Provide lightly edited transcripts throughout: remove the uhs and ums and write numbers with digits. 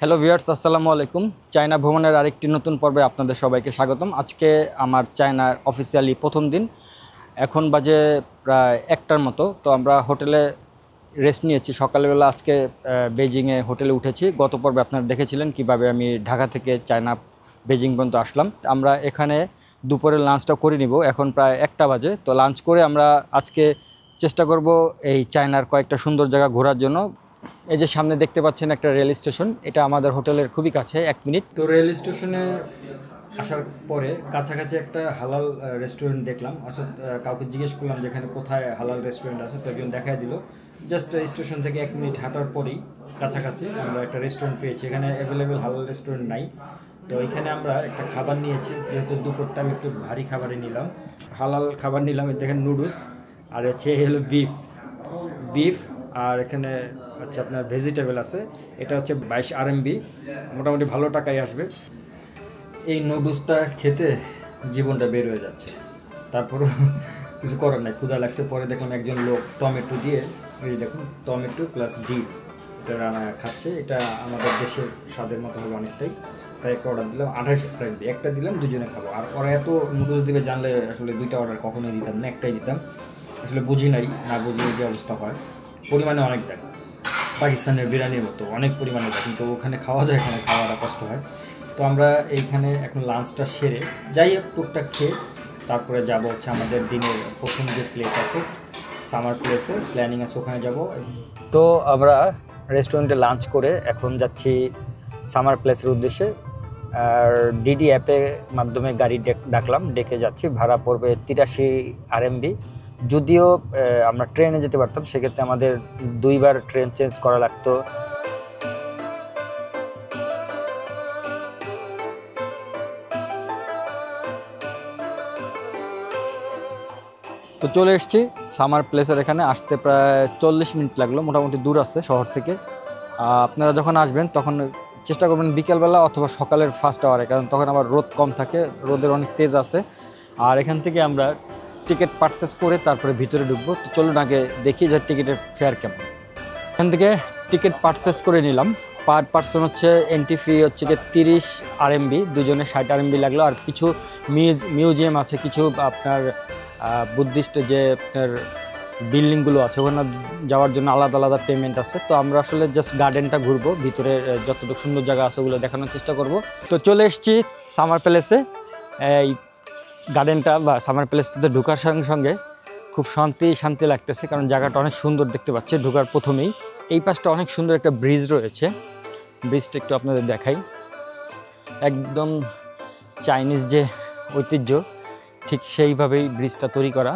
Hello viewers, আসসালামু আলাইকুম। China ভ্রমণের আরেকটি নতুন পর্বে আপনাদের সবাইকে স্বাগতম। আজকে আমার চায়নার অফিসিয়ালি প্রথম দিন। এখন বাজে প্রায় 1টার মতো। তো আমরা হোটেলে রেস্ট নিয়েছি সকালবেলা। আজকে বেজিংয়ে হোটেলে উঠেছি। গত পর্বে আপনারা দেখেছিলেন কিভাবে আমি ঢাকা থেকে চায়না বেজিং পর্যন্ত আসলাম। আমরা এখানে দুপুরের লাঞ্চটা করে নিব। এখন প্রায় 1টা বাজে। তো লাঞ্চ করে আমরা আজকে চেষ্টা করব এই চায়নার কয়েকটা সুন্দর জায়গা ঘোরার জন্য। এই যে সামনে দেখতে পাচ্ছেন একটা রেল স্টেশন, এটা আমাদের হোটেলের খুবই কাছে, 1 মিনিট। তো রেল স্টেশনে আসার পরে কাছাকাছি একটা হালাল রেস্টুরেন্ট দেখলাম। অর্থাৎ কাউকে জিজ্ঞেস করলাম যেখানে কোথায় হালাল রেস্টুরেন্ট আছে, তো একজন দেখাই দিল। জাস্ট স্টেশন থেকে 1 মিনিট হাঁটার পরেই কাছাকাছি আমরা একটা রেস্টুরেন্ট পেয়েছি। এখানে অ্যাভেলেবেল হালাল রেস্টুরেন্ট নাই, তো এখানে আমরা একটা খাবার নিয়েছি। যেহেতু দুপুরটা আমি একটু ভারী খাবারই নিলাম, হালাল খাবার নিলাম। দেখেন নুডলস, আর হচ্ছে হলো বিফ, আর এখানে আচ্ছা আপনার ভেজিটেবল আছে। এটা হচ্ছে 22 RMB, মোটামুটি ভালো টাকাই আসবে। এই নুডলসটা খেতে জীবনটা বের হয়ে যাচ্ছে, তারপরও কিছু করার নাই, ক্ষুধা লাগছে। পরে দেখলাম একজন লোক টমেটো দিয়ে, এই দেখুন টমেটো প্লাস ডিম এটা রান্না খাচ্ছে। এটা আমাদের দেশের স্বাদের মতো হবে অনেকটাই। তাই একটা অর্ডার দিলাম, 28 RMB। একটা দিলাম, দুজনে খাবো। আর ওরা এত নুডলস দিবে জানলে আসলে 2টা অর্ডার কখনোই দিতাম না, একটাই দিতাম। আসলে বুঝি নাই, না বুঝিয়ে যে অবস্থা হয়। পরিমাণে অনেক দেয়, পাকিস্তানের বিরিয়ানির মতো অনেক পরিমাণে দেয়, কিন্তু ওখানে খাওয়া যায়, এখানে খাওয়াটা কষ্ট হয়। তো আমরা এইখানে এখন লাঞ্চটা সেরে যাই হোক টুকটাক খেয়ে তারপরে যাব হচ্ছে আমাদের দিনের প্রথম যে প্লেস আছে সামার প্লেসে প্ল্যানিং আছে, ওখানে যাব। তো আমরা রেস্টুরেন্টে লাঞ্চ করে এখন যাচ্ছি সামার প্লেসের উদ্দেশ্যে। আর ডিডি অ্যাপের মাধ্যমে গাড়ি ডাকলাম, ডেকে যাচ্ছি। ভাড়া পড়বে 83 RMB। যদিও আমরা ট্রেনে যেতে পারতাম, সেক্ষেত্রে আমাদের 2বার ট্রেন চেঞ্জ করা লাগতো। তো চলে এসেছি সামার প্লেসের এখানে। আসতে প্রায় 40 মিনিট লাগলো, মোটামুটি দূর আছে শহর থেকে। আপনারা যখন আসবেন তখন চেষ্টা করবেন বিকেলবেলা অথবা সকালের ফার্স্ট আওয়ারে, কারণ তখন আবার রোদ কম থাকে, রোদের অনেক তেজ আছে। আর এখান থেকে আমরা টিকিট পারচেস করে তারপরে ভিতরে ঢুকবো। তো চলুন আগে দেখি যে টিকিটের ফেয়ার কেমন। এখান থেকে টিকিট পারচেস করে নিলাম। পার পার্সন হচ্ছে এন্ট্রি ফি হচ্ছে যে 30 RMB, দুজনে 60 RMB লাগলো। আর কিছু মিউজিয়াম আছে, কিছু আপনার বুদ্ধিস্ট যে আপনার বিল্ডিংগুলো আছে, ওখানে যাওয়ার জন্য আলাদা আলাদা পেমেন্ট আছে। তো আমরা আসলে জাস্ট গার্ডেনটা ঘুরবো, ভিতরে যতটুকু সুন্দর জায়গা আছে ওগুলো দেখানোর চেষ্টা করব। তো চলে এসেছি সামার প্যালেসে। এই গার্ডেনটা বা সামার প্যালেসটাতে ঢোকার সঙ্গে সঙ্গে খুব শান্তি লাগতেছে, কারণ জায়গাটা অনেক সুন্দর দেখতে পাচ্ছি ঢোকার প্রথমেই। এই পাশটা অনেক সুন্দর একটা ব্রিজ রয়েছে, ব্রিজটা একটু আপনাদের দেখাই। একদম চাইনিজ যে ঐতিহ্য ঠিক সেইভাবেই ব্রিজটা তৈরি করা।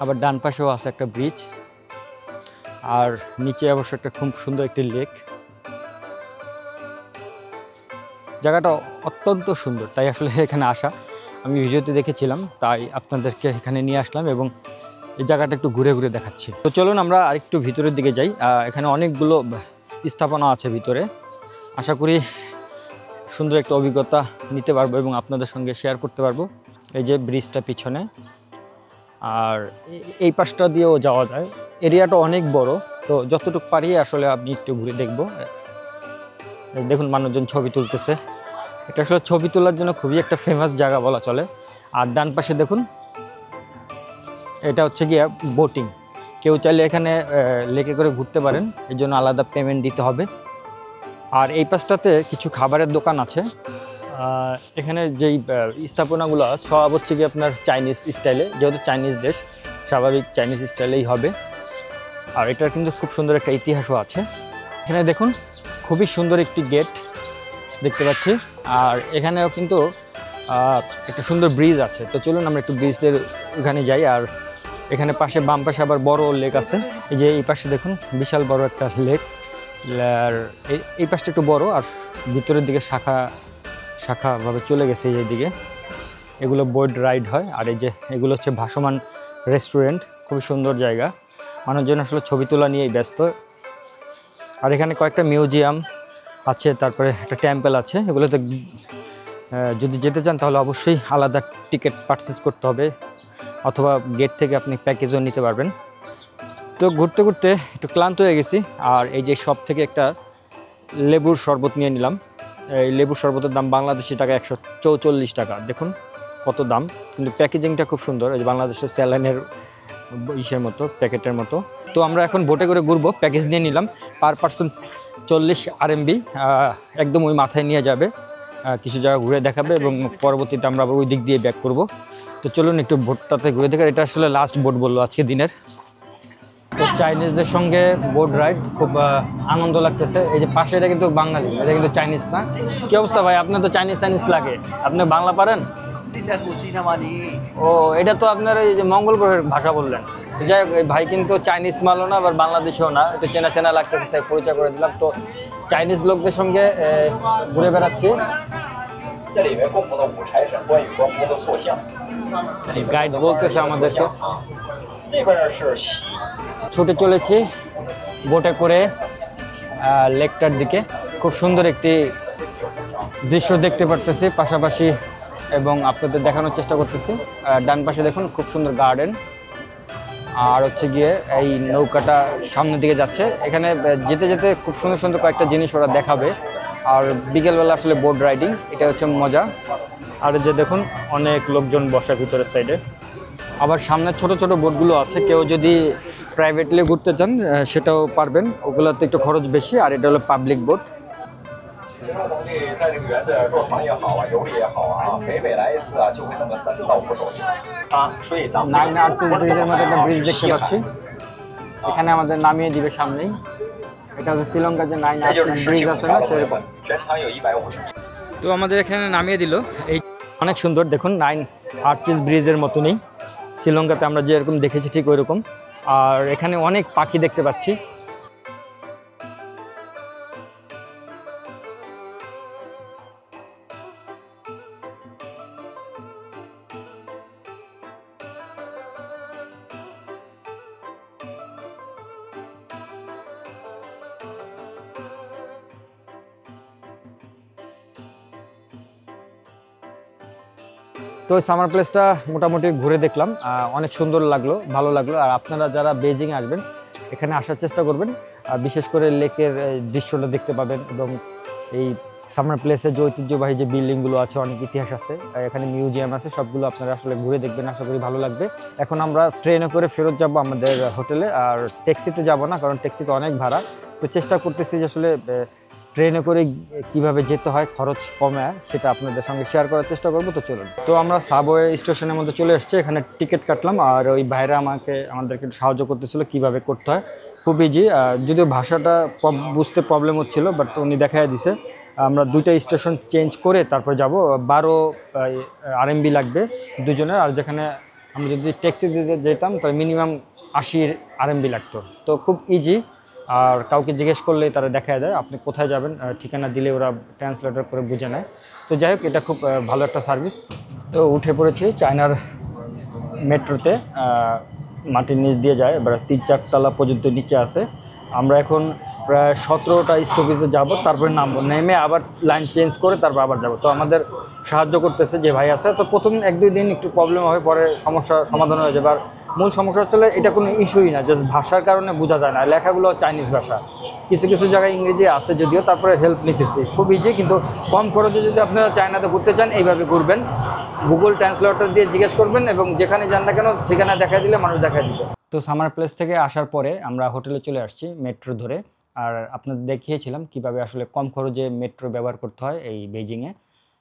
আবার ডান পাশেও আছে একটা ব্রিজ, আর নিচে অবশ্য একটা খুব সুন্দর একটি লেক। জায়গাটা অত্যন্ত সুন্দর, তাই আসলে এখানে আসা। আমি ভিডিওতে দেখেছিলাম, তাই আপনাদেরকে এখানে নিয়ে আসলাম এবং এই জায়গাটা একটু ঘুরে ঘুরে দেখাচ্ছি। তো চলুন আমরা আরেকটু ভিতরের দিকে যাই। এখানে অনেকগুলো স্থাপনা আছে ভিতরে। আশা করি সুন্দর একটা অভিজ্ঞতা নিতে পারবো এবং আপনাদের সঙ্গে শেয়ার করতে পারবো। এই যে ব্রিজটা পিছনে, আর এই পাশটা দিয়েও যাওয়া যায়। এরিয়াটা অনেক বড়, তো যতটুকু পারি আসলে আপনি একটু ঘুরে দেখবো। দেখুন মানুষজন ছবি তুলতেছে। এটা আসলে ছবি তোলার জন্য খুবই একটা ফেমাস জায়গা বলা চলে। আর ডান পাশে দেখুন, এটা হচ্ছে গিয়া বোটিং। কেউ চাইলে এখানে লেকে করে ঘুরতে পারেন, এর জন্য আলাদা পেমেন্ট দিতে হবে। আর এই পাশটাতে কিছু খাবারের দোকান আছে। এখানে যেই স্থাপনাগুলো সব হচ্ছে কি আপনার চাইনিজ স্টাইলে, যেহেতু চাইনিজ দেশ স্বাভাবিক চাইনিজ স্টাইলেই হবে। আর এটার কিন্তু খুব সুন্দর একটা ইতিহাসও আছে। এখানে দেখুন খুবই সুন্দর একটি গেট দেখতে পাচ্ছি। আর এখানেও কিন্তু একটা সুন্দর ব্রিজ আছে। তো চলুন আমরা একটু ব্রিজের ওখানে যাই। আর এখানে পাশে বাম পাশে আবার বড় লেক আছে। এই যে এই পাশে দেখুন বিশাল বড় একটা লেক। আর এই পাশটা একটু বড়, আর ভিতরের দিকে শাখাভাবে চলে গেছে এইদিকে। এগুলো বোট রাইড হয়। আর এই যে এগুলো হচ্ছে ভাসমান রেস্টুরেন্ট, খুবই সুন্দর জায়গা। মানুষজন আসলে ছবি তোলা নিয়েই ব্যস্ত। আর এখানে কয়েকটা মিউজিয়াম আছে, তারপরে একটা টেম্পল আছে। এগুলোতে যদি যেতে চান তাহলে অবশ্যই আলাদা টিকিট পারচেস করতে হবে, অথবা গেট থেকে আপনি প্যাকেজও নিতে পারবেন। তো ঘুরতে ঘুরতে একটু ক্লান্ত হয়ে গেছি। আর এই যে শপ থেকে একটা লেবুর শরবত নিয়ে নিলাম। এই লেবুর শরবতের দাম বাংলাদেশি টাকা 144 টাকা। দেখুন কত দাম, কিন্তু প্যাকেজিংটা খুব সুন্দর, এই যে বাংলাদেশের স্যালাইনের ইসের মতো, প্যাকেটের মতো। তো আমরা এখন বোটে করে ঘুরবো, প্যাকেজ নিয়ে নিলাম, পার পার্সন 40 RMB, একদম ওই মাথায় নিয়ে যাবে, কিছু জায়গা ঘুরে দেখাবে এবং পরবর্তীতে আমরা আবার ওই দিক দিয়ে ব্যাক করব। তো চলুন একটু বোটটাতে ঘুরে দেখে, এটা আসলে লাস্ট বোট বললো আজকে দিনের। তো চাইনিজদের সঙ্গে বোট রাইড খুব আনন্দ লাগতেছে। এই যে পাশে এটা কিন্তু বাঙালি, এটা কিন্তু চাইনিজ না। কি অবস্থা ভাই, আপনার তো চাইনিজ চাইনিজ লাগে, আপনি বাংলা পারেন? ও, এটা তো আপনার এই যে মঙ্গল গ্রহের ভাষা বললেন। যাই হোক, এই ভাই কিন্তু চাইনিজ মালও না আবার বাংলাদেশও না, একটু চেনা চেনা লাগতেছে তাই পরিচয় করে দিলাম। তো চাইনিজ লোকদের সঙ্গে ঘুরে বেড়াচ্ছি। গাইড বলতেছে আমাদেরকে, ছুটে চলেছি বোটে করে লেকটার দিকে। খুব সুন্দর একটি দৃশ্য দেখতে পারতেছি পাশাপাশি, এবং আপনাদের দেখানোর চেষ্টা করতেছি। ডান পাশে দেখুন খুব সুন্দর গার্ডেন, আর হচ্ছে গিয়ে এই নৌকাটা সামনের দিকে যাচ্ছে। এখানে যেতে যেতে খুব সুন্দর সুন্দর কয়েকটা জিনিস ওরা দেখাবে, আর বিকেলবেলা আসলে বোট রাইডিং, এটা হচ্ছে মজা। আর যে দেখুন অনেক লোকজন বসে ভিতরের সাইডে, আবার সামনে ছোট ছোট বোটগুলো আছে, কেউ যদি প্রাইভেটলি ঘুরতে চান সেটাও পারবেন, ওগুলোতে একটু খরচ বেশি। আর এটা হলো পাবলিক বোট। নাইন আর্চেস ব্রিজের মধ্যে একটা ব্রিজ দেখতে পাচ্ছি, এখানে আমাদের নামিয়ে দিবে সামনেই। এটা হচ্ছে শ্রীলঙ্কার যে নাইন আর্চেস ব্রিজ আছে না, সেরকম। তো আমাদের এখানে নামিয়ে দিল, এই অনেক সুন্দর দেখুন, নাইন আর্চেস ব্রিজের মতনই শ্রীলঙ্কাতে আমরা যেরকম দেখেছি ঠিক ওই রকম। আর এখানে অনেক পাখি দেখতে পাচ্ছি। তো সামার প্লেসটা মোটামুটি ঘুরে দেখলাম, অনেক সুন্দর লাগলো, ভালো লাগলো। আর আপনারা যারা বেজিং আসবেন এখানে আসার চেষ্টা করবেন, বিশেষ করে লেকের দৃশ্যটা দেখতে পাবেন, এবং এই সামার প্লেসের যে ঐতিহ্যবাহী যে বিল্ডিংগুলো আছে, অনেক ইতিহাস আছে, এখানে মিউজিয়াম আছে, সবগুলো আপনারা আসলে ঘুরে দেখবেন, আশা করি ভালো লাগবে। এখন আমরা ট্রেনে করে ফেরত যাব আমাদের হোটেলে, আর ট্যাক্সিতে যাব না, কারণ ট্যাক্সিতে অনেক ভাড়া। তো চেষ্টা করতেছি যে আসলে ট্রেনে করে কিভাবে যেতে হয় খরচ কমে, সেটা আপনাদের সঙ্গে শেয়ার করার চেষ্টা করবো। তো চলুন, তো আমরা সাবওয়ে স্টেশনের মধ্যে চলে এসেছি, এখানে টিকিট কাটলাম, আর ওই ভাইরা আমাদেরকে সাহায্য করতেছিল কিভাবে করতে হয়, খুব ইজি। যদিও ভাষাটা বুঝতে প্রবলেম হচ্ছিল, বাট উনি দেখাই দিছে। আমরা দুইটা স্টেশন চেঞ্জ করে তারপর যাব, 12 RMB লাগবে দুজনের। আর যেখানে আমরা যদি ট্যাক্সিতে যেতাম তাহলে মিনিমাম 80 RMB লাগতো। তো খুব ইজি, আর কাউকে জিজ্ঞেস করলেই তারা দেখায় দেয় আপনি কোথায় যাবেন, ঠিকানা দিলে ওরা ট্রান্সলেটর করে বুঝে নেয়। তো যাই হোক, এটা খুব ভালো একটা সার্ভিস। তো উঠে পড়েছি চায়নার মেট্রোতে, মাটির নিচ দিয়ে যায়, এবার 3-4 তলা পর্যন্ত নিচে আছে। আমরা এখন প্রায় 17টা স্টপেজে যাব, তারপরে নামবো, নেমে আবার লাইন চেঞ্জ করে তারপর আবার যাব। তো আমাদের সাহায্য করতেছে যে ভাই আছে। তো প্রথম 1-2 দিন একটু প্রবলেম হয়, পরে সমস্যা সমাধান হয়ে যাবে। আর মূল সমস্যা হচ্ছে এটা কোনো ইস্যুই না, জাস্ট ভাষার কারণে বোঝা যায় না, লেখাগুলো চাইনিজ ভাষা, কিছু কিছু জায়গায় ইংরেজি আছে যদিও, তারপরে হেল্প নিতেছি, খুব ইজি। কিন্তু কম খরচে যদি আপনারা চায়নাতে ঘুরতে চান এইভাবে ঘুরবেন, গুগল ট্রান্সলেটর দিয়ে জিজ্ঞেস করবেন, এবং যেখানে যান না কেন ঠিকানা দেখা দিলে মানুষ দেখা দিবে। তো সামার প্লেস থেকে আসার পরে আমরা হোটেলে চলে আসছি মেট্রো ধরে। আর আপনাদের দেখিয়েছিলাম কিভাবে আসলে কম খরচে মেট্রো ব্যবহার করতে হয় এই বেজিংয়ে।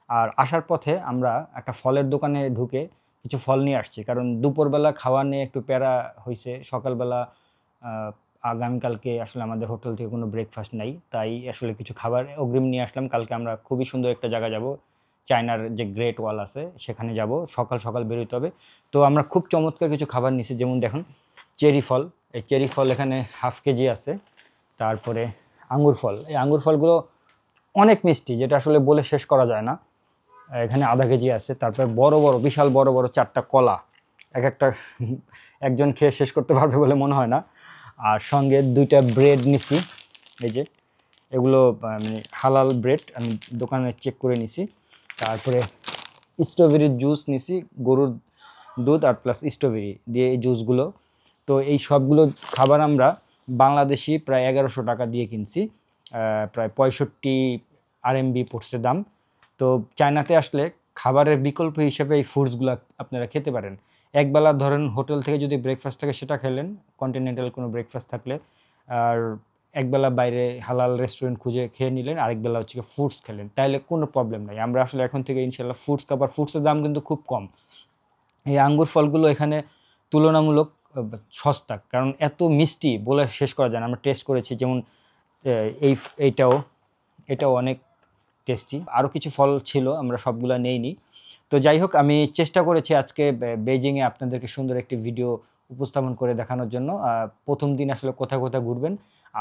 আর আসার পথে আমরা একটা ফলের দোকানে ঢুকে কিছু ফল নিয়ে আসছি, কারণ দুপুরবেলা খাওয়া নিয়ে একটু প্যারা হয়েছে। সকালবেলা আগামীকালকে আসলে আমাদের হোটেল থেকে কোনো ব্রেকফাস্ট নাই, তাই আসলে কিছু খাবার অগ্রিম নিয়ে আসলাম। কালকে আমরা খুবই সুন্দর একটা জায়গা যাব, চায়নার যে গ্রেট ওয়াল আছে সেখানে যাব, সকাল সকাল বেরোতে হবে। তো আমরা খুব চমৎকার কিছু খাবার নিছি, যেমন দেখুন চেরি ফল, এই চেরি ফল এখানে ½ কেজি আছে। তারপরে আঙ্গুর ফল, এই আঙ্গুর ফলগুলো অনেক মিষ্টি, যেটা আসলে বলে শেষ করা যায় না, এখানে ½ কেজি আছে। তারপরে বড় বড় বিশাল বড় বড় 4টা কলা, একটা একজন খেয়ে শেষ করতে পারবে বলে মনে হয় না। আর সঙ্গে 2টা ব্রেড নিছি, এই যে এগুলো মানে হালাল ব্রেড, আমি দোকানে চেক করে নিছি। তারপরে স্ট্রবেরির জুস নিছি, গরুর দুধ আর প্লাস স্ট্রবেরি দিয়ে এই জুসগুলো। তো এই সবগুলো খাবার আমরা বাংলাদেশি প্রায় 1100 টাকা দিয়ে কিনছি। প্রায় 65 RMB পড়ছে দাম। তো চায়নাতে আসলে খাবারের বিকল্প হিসেবে এই ফুডসগুলো আপনারা খেতে পারেন। একবেলা ধরেন হোটেল থেকে যদি ব্রেকফাস্ট থাকে সেটা খেলেন, কন্টিনেন্টাল কোনো ব্রেকফাস্ট থাকলে। আর একবেলা বাইরে হালাল রেস্টুরেন্ট খুঁজে খেয়ে নিলেন, আরেকবেলা হচ্ছে ফ্রুটস খেলেন, তাইলে কোনো প্রবলেম নাই। আমরা আসলে এখন থেকে ইনশাল্লাহ ফ্রুটস খাবার, ফ্রুটসের দাম কিন্তু খুব কম। এই আঙ্গুর ফলগুলো এখানে তুলনামূলক সস্তা, কারণ এত মিষ্টি বলে শেষ করা যায় না। আমরা টেস্ট করেছি, যেমন এই এইটাও এটাও অনেক টেস্টি। আরও কিছু ফল ছিল, আমরা সবগুলা নেইনি। তো যাই হোক, আমি চেষ্টা করেছি আজকে বেইজিংয়ে আপনাদেরকে সুন্দর একটি ভিডিও উপস্থাপন করে দেখানোর জন্য। প্রথম দিন আসলে কোথায় কোথায় ঘুরবেন,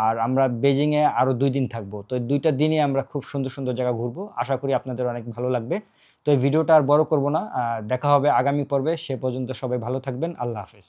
আর আমরা বেইজিংয়ে আরও 2 দিন থাকবো, তো 2টা দিনই আমরা খুব সুন্দর সুন্দর জায়গা ঘুরবো। আশা করি আপনাদের অনেক ভালো লাগবে। তো এই ভিডিওটা আর বড় করব না, দেখা হবে আগামী পর্বে। সে পর্যন্ত সবাই ভালো থাকবেন। আল্লাহ হাফেজ।